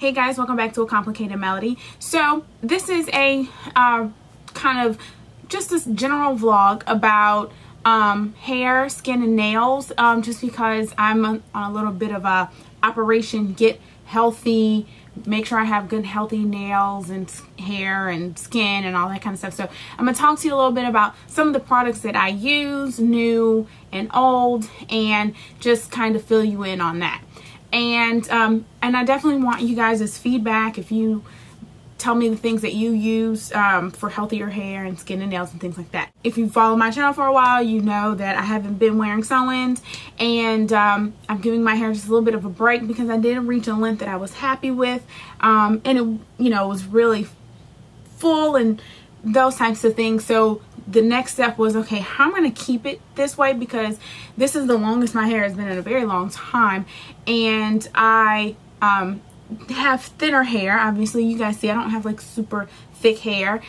Hey guys, welcome back to A Complicated Melody. So this is a kind of just this general vlog about hair, skin, and nails, just because I'm on a little bit of a operation, get healthy, make sure I have good healthy nails and hair and skin and all that kind of stuff. So I'm going to talk to you a little bit about some of the products that I use, new and old, and just kind of fill you in on that. And I definitely want you guys' feedback. If you tell me the things that you use for healthier hair and skin and nails and things like that. If you follow my channel for a while, you know that I haven't been wearing sew-ins, and I'm giving my hair just a little bit of a break because I didn't reach a length that I was happy with, and it, was really full and those types of things. So the next step was, okay, how am I going to keep it this way, because this is the longest my hair has been in a very long time, and I have thinner hair. Obviously, you guys see I don't have like super thick hair.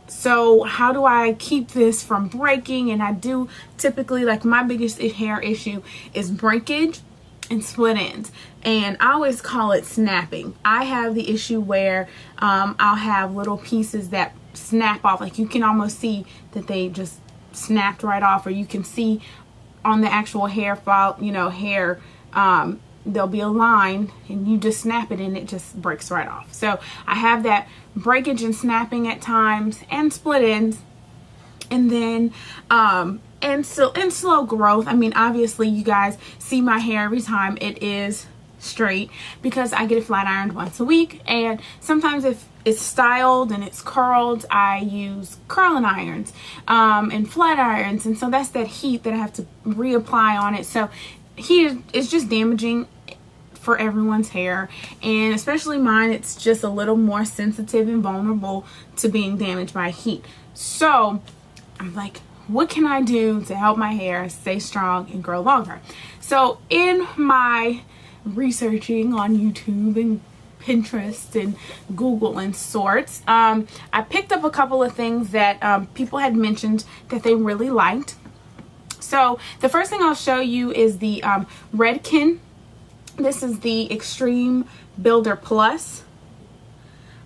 So how do I keep this from breaking? And I do typically, like, my biggest hair issue is breakage and split ends, and I always call it snapping. I have the issue where I'll have little pieces that snap off, like you can almost see that they just snapped right off, or you can see on the actual hair file, hair, there'll be a line and you just snap it and it just breaks right off. So I have that breakage and snapping at times, and split ends, and then and slow growth. I mean, obviously you guys see my hair every time it is straight because I get it flat ironed once a week, and sometimes if it's styled and it's curled, I use curling irons and flat irons, and so that's that heat that I have to reapply on it. So heat is just damaging for everyone's hair, and especially mine. It's just a little more sensitive and vulnerable to being damaged by heat. So I'm like, what can I do to help my hair stay strong and grow longer? So in my researching on YouTube and Pinterest and Google and sorts, I picked up a couple of things that people had mentioned that they really liked. So the first thing I'll show you is the Redken. This is the Extreme Builder Plus.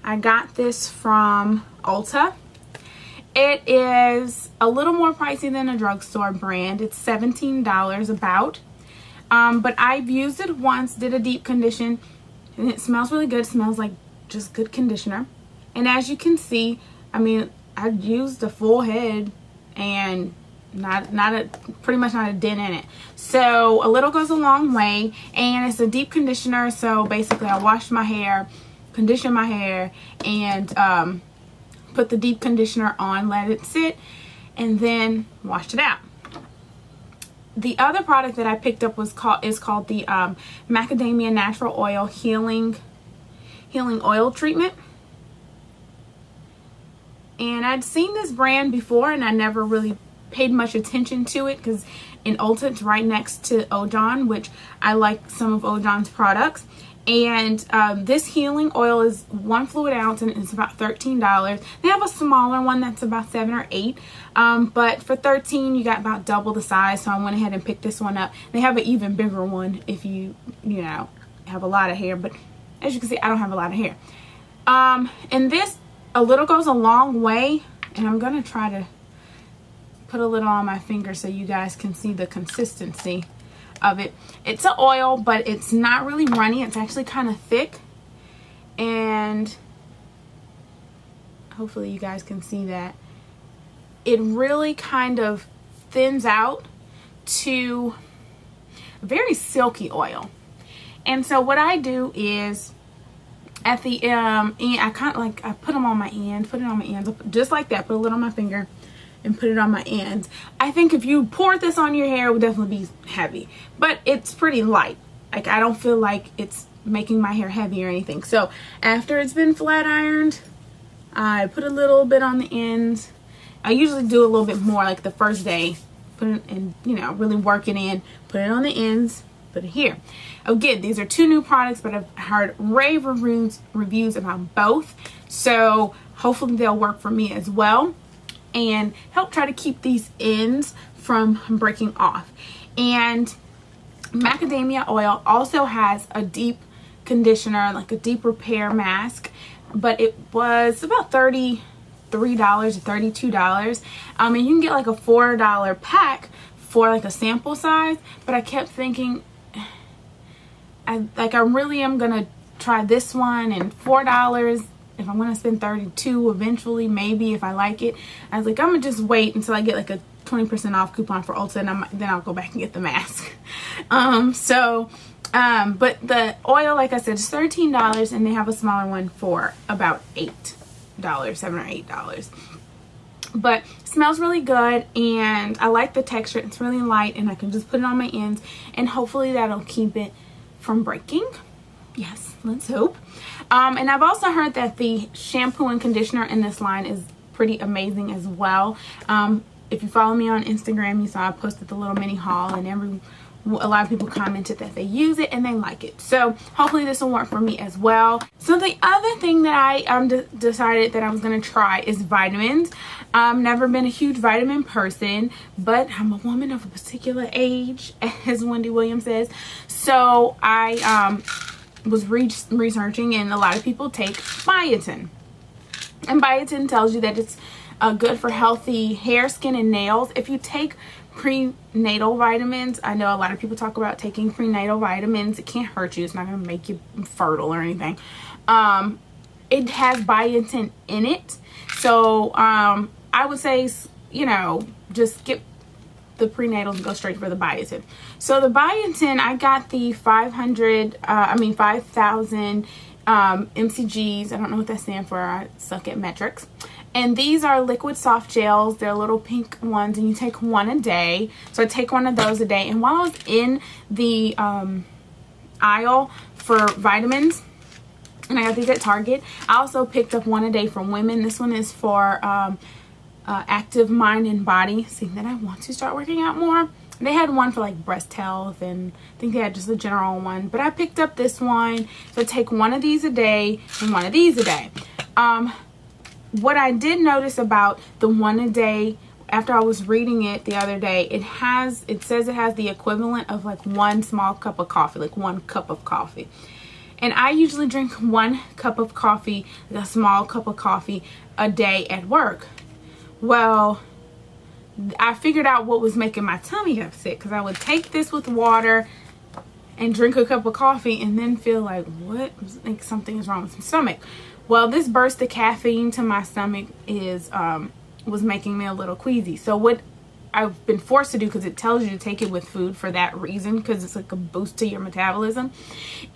I got this from Ulta. It is a little more pricey than a drugstore brand. It's $17 about. But I've used it once, did a deep condition, and it smells really good. It smells like just good conditioner. And as you can see, I mean, I used a full head and pretty much not a dent in it. So a little goes a long way, and it's a deep conditioner. So basically I washed my hair, conditioned my hair, and put the deep conditioner on, let it sit, and then washed it out. The other product that I picked up is called the Macadamia Natural Oil Healing Oil Treatment. And I'd seen this brand before, and I never really paid much attention to it because in Ulta it's right next to Ojon, which I like some of Ojon's products. And this healing oil is 1 fluid ounce, and it's about $13. They have a smaller one that's about 7 or 8, but for $13 you got about double the size. So I went ahead and picked this one up. They have an even bigger one if you have a lot of hair, but as you can see, I don't have a lot of hair. And this, a little goes a long way, and I'm gonna try to put a little on my finger so you guys can see the consistency of it. It's an oil, but it's not really runny. It's actually kind of thick, and hopefully you guys can see that. It really kind of thins out to very silky oil. And so what I do is at the end, I kind of like, I put them on my ends, put it on my ends, just like that, put a little on my finger and put it on my ends. I think if you poured this on your hair, it would definitely be heavy, but it's pretty light. Like, I don't feel like it's making my hair heavy or anything. So after it's been flat ironed, I put a little bit on the ends. I usually do a little bit more, like the first day, put it in, really work it in, put it on the ends, put it here. Again, these are 2 new products, but I've heard rave reviews about both, so hopefully they'll work for me as well and help try to keep these ends from breaking off. And macadamia oil also has a deep conditioner, like a deep repair mask, but it was about $33 or $32. And you can get like a $4 pack for like a sample size, but I kept thinking, I really am gonna try this one, and $4, if I'm gonna spend $32 eventually, maybe if I like it. I was like, I'm gonna just wait until I get like a 20% off coupon for Ulta, and then I'll go back and get the mask. But the oil, like I said, is $13, and they have a smaller one for about $8, $7 or $8. But it smells really good, and I like the texture. It's really light, and I can just put it on my ends, and hopefully that'll keep it from breaking. Yes, let's hope. And I've also heard that the shampoo and conditioner in this line is pretty amazing as well. If you follow me on Instagram, you saw I posted the little mini haul, and a lot of people commented that they use it and they like it. So hopefully this will work for me as well. So the other thing that I decided that I was going to try is vitamins. Never been a huge vitamin person, but I'm a woman of a particular age, as Wendy Williams says. So I was researching, and a lot of people take biotin. And biotin tells you that it's good for healthy hair, skin, and nails. If you take prenatal vitamins, I know a lot of people talk about taking prenatal vitamins. It can't hurt you. It's not going to make you fertile or anything. It has biotin in it. So I would say, just skip the prenatals and go straight for the biotin. So the biotin, I got the 5,000 mcgs. I don't know what that stands for. I suck at metrics. And these are liquid soft gels. They're little pink ones, and you take one a day. So I take one of those a day. And while I was in the aisle for vitamins, and I got these at Target, I also picked up one a day from women. This one is for active mind and body, seeing that I want to start working out more. They had one for like breast health, and I think they had just a general one, but I picked up this one. So I take one of these a day and one of these a day. What I did notice about the one a day, after I was reading it the other day, it says it has the equivalent of like one small cup of coffee, like 1 cup of coffee. And I usually drink 1 cup of coffee, like a small cup of coffee a day at work. Well, I figured out what was making my tummy upset, because I would take this with water and drink a cup of coffee and then feel like, what? Like something is wrong with my stomach. Well, this burst of caffeine to my stomach was making me a little queasy. So what I've been forced to do, because it tells you to take it with food for that reason, because it's like a boost to your metabolism,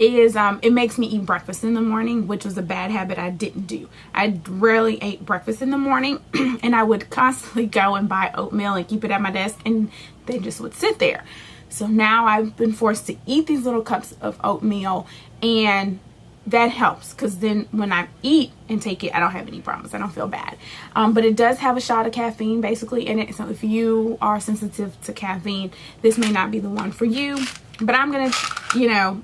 is it makes me eat breakfast in the morning, which was a bad habit I didn't do. I rarely ate breakfast in the morning, and I would constantly go and buy oatmeal and keep it at my desk, and they just would sit there. So now I've been forced to eat these little cups of oatmeal, and that helps, because then when I eat and take it, I don't have any problems. I don't feel bad. But it does have a shot of caffeine basically in it. So if you are sensitive to caffeine, this may not be the one for you. But I'm going to,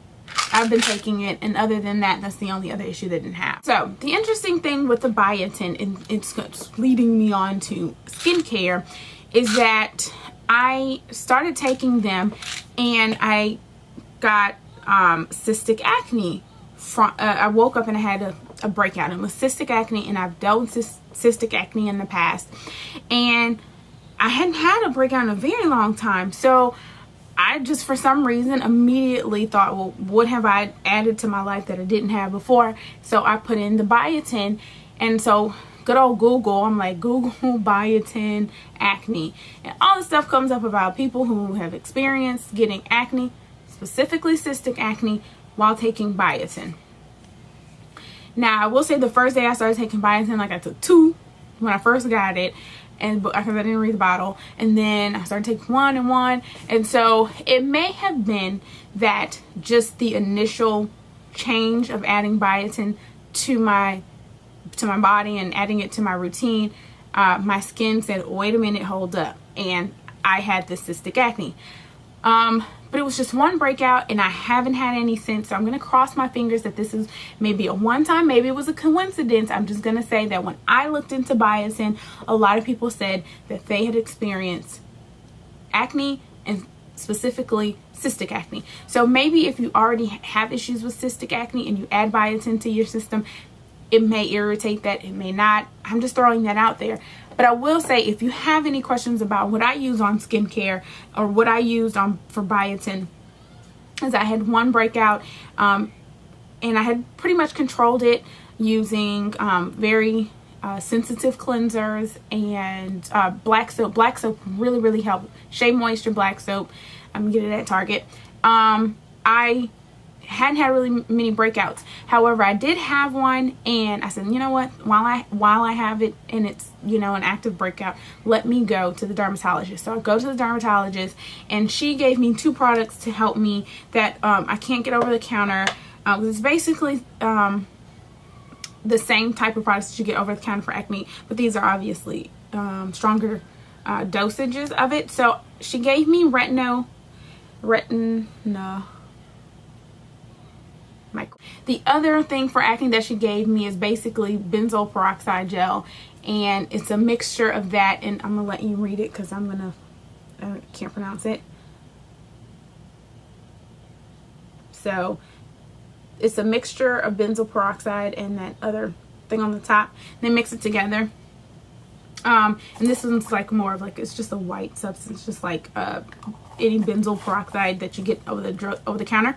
I've been taking it. And other than that, that's the only other issue that didn't have. So the interesting thing with the biotin, and it's leading me on to skincare, is that I started taking them and I got cystic acne. I woke up and I had a breakout. It was cystic acne, and I've dealt with cystic acne in the past, and I hadn't had a breakout in a very long time. So I just, for some reason, immediately thought, well, what have I added to my life that I didn't have before? So I put in the biotin, and so good old Google, I'm like, Google biotin acne, and all the stuff comes up about people who have experienced getting acne, specifically cystic acne, while taking biotin. Now, I will say the first day I started taking biotin, like I took 2 when I first got it, and because I didn't read the bottle, and then I started taking 1 and 1, and so it may have been that just the initial change of adding biotin to my body and adding it to my routine, my skin said, wait a minute, hold up, and I had this cystic acne. But it was just one breakout, and I haven't had any since. So I'm going to cross my fingers that this is maybe a one-time, maybe it was a coincidence. I'm just going to say that when I looked into biotin, a lot of people said that they had experienced acne and specifically cystic acne. So maybe if you already have issues with cystic acne and you add biotin to your system, it may irritate that, it may not. I'm just throwing that out there. But I will say, if you have any questions about what I use on skincare or what I used for biotin, is I had one breakout and I had pretty much controlled it using very sensitive cleansers and black soap. Black soap really helped. Shea Moisture black soap. I'm gonna get it at Target. I hadn't had really many breakouts. However, I did have one, and I said, you know what? While I have it and it's, you know, an active breakout, let me go to the dermatologist. So I go to the dermatologist, and she gave me 2 products to help me that I can't get over the counter. It's basically the same type of products that you get over the counter for acne, but these are obviously stronger dosages of it. So she gave me retinol. The other thing for acne that she gave me is basically benzoyl peroxide gel, and it's a mixture of that, and I'm gonna let you read it because I can't pronounce it. So it's a mixture of benzoyl peroxide and that other thing on the top. They mix it together. And this one's like more of like, it's just a white substance, just like any benzoyl peroxide that you get over the counter.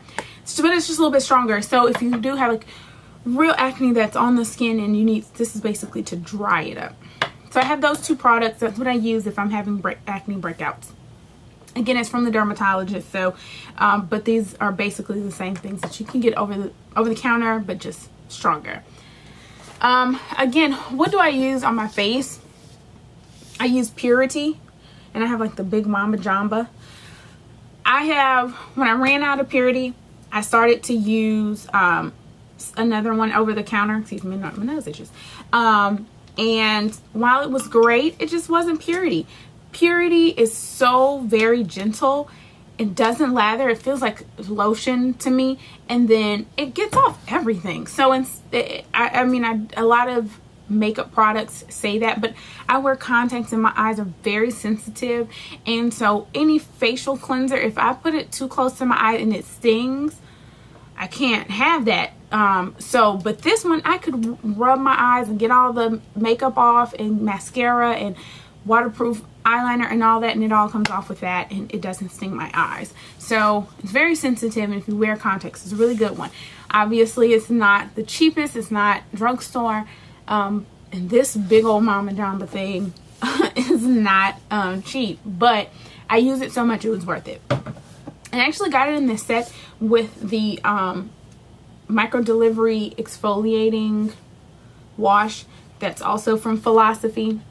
But it's just a little bit stronger. So if you do have like real acne that's on the skin and you need, this is basically to dry it up. So I have those 2 products. That's what I use if I'm having acne breakouts. Again, it's from the dermatologist. So, but these are basically the same things that you can get over the counter, but just stronger. Again, what do I use on my face? I use Purity, and I have like the big Mama Jamba. When I ran out of Purity, I started to use another one over the counter. Excuse me, not my nose itches. And while it was great, it just wasn't Purity. Purity is so very gentle. It doesn't lather. It feels like lotion to me, and then it gets off everything. So a lot of makeup products say that, but I wear contacts and my eyes are very sensitive, and so any facial cleanser, if I put it too close to my eye and it stings, I can't have that. But this one, I could rub my eyes and get all the makeup off and mascara and waterproof eyeliner and all that, and it all comes off with that, and it doesn't sting my eyes. So it's very sensitive, and if you wear contacts, it's a really good one. Obviously, it's not the cheapest. It's not drugstore. And this big old Mama Jamba thing is not cheap, but I use it so much it was worth it. And I actually got it in this set with the micro delivery exfoliating wash that's also from Philosophy.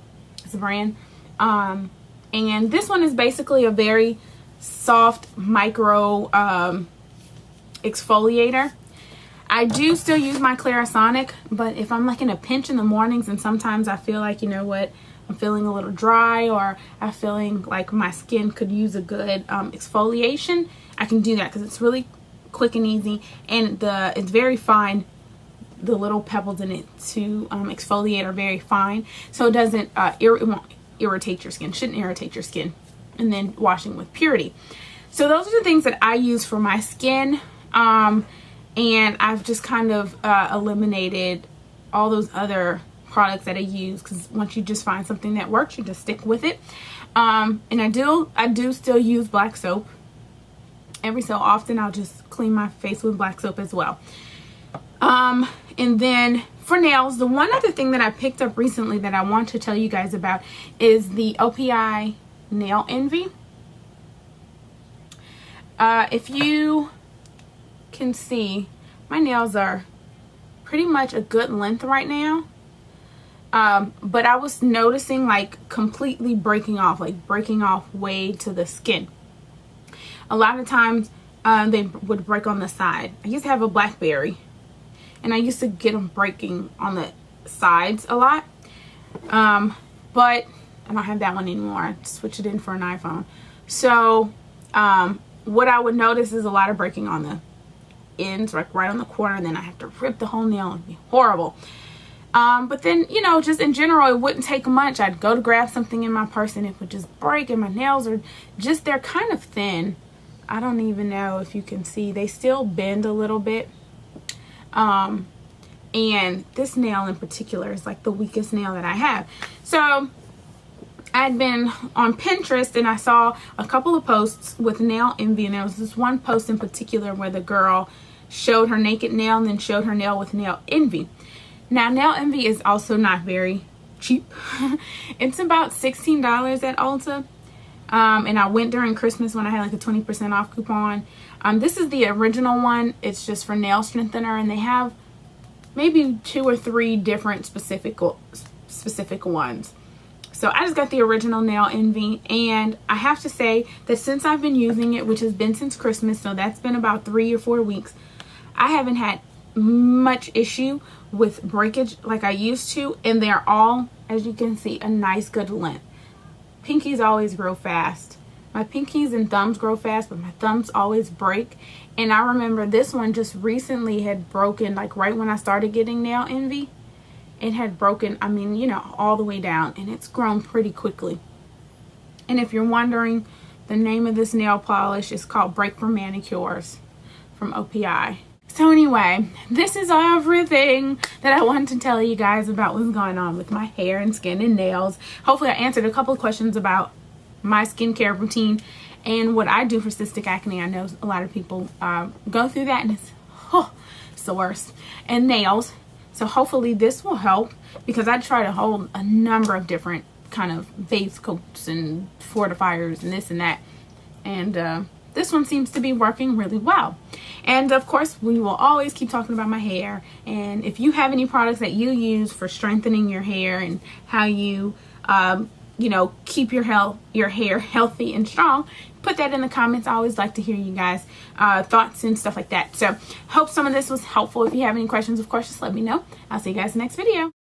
It's a brand. And this one is basically a very soft micro exfoliator. I do still use my Clarisonic, but if I'm like in a pinch in the mornings and sometimes I feel like, you know what, I'm feeling a little dry, or I'm feeling like my skin could use a good exfoliation, I can do that because it's really quick and easy, and it's very fine. The little pebbles in it to exfoliate are very fine, so it doesn't it won't irritate your skin, shouldn't irritate your skin. And then washing with Purity. So those are the things that I use for my skin. And I've just kind of eliminated all those other products that I use, because once you just find something that works, you just stick with it. And I do still use black soap. Every so often I'll just clean my face with black soap as well. And then for nails, the one other thing that I picked up recently that I want to tell you guys about is the OPI Nail Envy. If you can see, my nails are pretty much a good length right now, but I was noticing like completely breaking off way to the skin. A lot of times they would break on the side. I used to have a blackberry, and I used to get them breaking on the sides a lot, but I don't have that one anymore. I switched it in for an iPhone. So what I would notice is a lot of breaking on the ends, like right on the corner, and then I have to rip the whole nail. It'd be horrible. But then, you know, just in general, it wouldn't take much. I'd go to grab something in my purse and it would just break, and my nails are just, they're kind of thin. I don't even know if you can see. They still bend a little bit. And this nail in particular is like the weakest nail that I have. So I'd been on Pinterest and I saw a couple of posts with nail envy, and there was this one post in particular where the girl showed her naked nail and then showed her nail with nail envy. Now, nail envy is also not very cheap. It's about $16 at Ulta. And I went during Christmas when I had like a 20% off coupon. This is the original one. It's just for nail strengthener, and they have maybe 2 or 3 different specific ones. So I just got the original nail envy, and I have to say that since I've been using it, which has been since Christmas, so that's been about 3 or 4 weeks, I haven't had much issue with breakage like I used to, and they're all, as you can see, a nice good length. Pinkies always grow fast. My pinkies and thumbs grow fast, but my thumbs always break. And I remember this one just recently had broken, like right when I started getting nail envy. It had broken, I mean, you know, all the way down, and it's grown pretty quickly. And if you're wondering, the name of this nail polish is called Break for Manicures from OPI. So anyway, this is everything that I wanted to tell you guys about what's going on with my hair and skin and nails. Hopefully I answered a couple of questions about my skincare routine and what I do for cystic acne. I know a lot of people go through that, and it's the worst. And nails. So hopefully this will help, because I try to hold a number of different kind of base coats and fortifiers and this and that. And this one seems to be working really well. And of course, we will always keep talking about my hair. And if you have any products that you use for strengthening your hair and how you, you know, keep your hair healthy and strong, put that in the comments. I always like to hear you guys' thoughts and stuff like that. So hope some of this was helpful. If you have any questions, of course, just let me know. I'll see you guys in the next video.